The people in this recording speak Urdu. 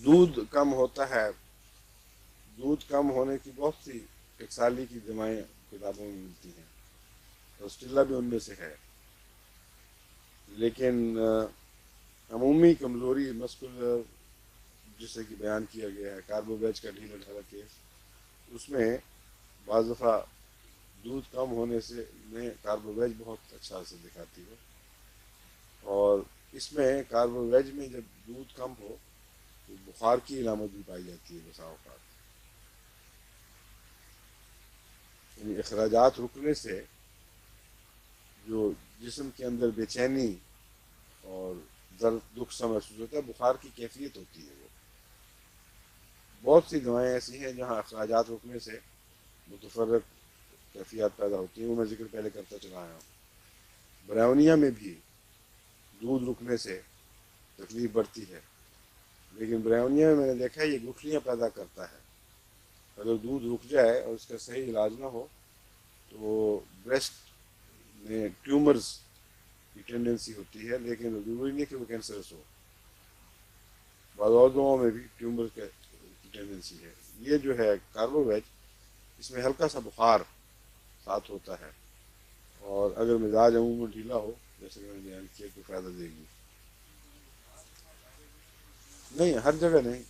دودھ کم ہوتا ہے، دودھ کم ہونے کی بہت سی ٹکسالی کی دمائیں کتابوں میں ملتی ہیں، روسٹیلا بھی ان میں سے ہے، لیکن عمومی کمزوری مسکولر جسے کہ بیان کیا گیا ہے، کاربوویج کا ڈھیلا ڈھالا کیس، اس میں بعض دفعہ دودھ کم ہونے سے میں کاربوویج بہت اچھا اثر دکھاتی ہے، اور اس میں کاربوویج میں جب دودھ کم ہو تو بخار کی علامت بھی پائی جاتی ہے بسا اوقات، یعنی اخراجات رکنے سے جو جسم کے اندر بے چینی اور درد دکھ سا محسوس ہوتا ہے، بخار کی کیفیت ہوتی ہے وہ۔ بہت سی دوائیں ایسی ہیں جہاں اخراجات رکنے سے متفرق کیفیات پیدا ہوتی ہیں، وہ میں ذکر پہلے کرتا چلا آیا ہوں۔ برائونیا میں بھی دودھ رکنے سے تکلیف بڑھتی ہے، لیکن برائونیا میں نے دیکھا ہے یہ گٹھلیاں پیدا کرتا ہے، اگر دودھ رک جائے اور اس کا صحیح علاج نہ ہو تو بریسٹ میں ٹیومرز کی ٹینڈنسی ہوتی ہے، لیکن ضروری نہیں کہ وہ کینسرس ہو، بعض اور دواؤں میں بھی ٹیومر کی ٹینڈنسی ہے۔ یہ جو ہے کاربوویج، اس میں ہلکا سا بخار ساتھ ہوتا ہے، اور اگر مزاج عموماً ڈھیلا ہو جیسے کہ میں نے بیان کیا تو فائدہ دے گی۔ نہیں، ہر جگہ نہیں،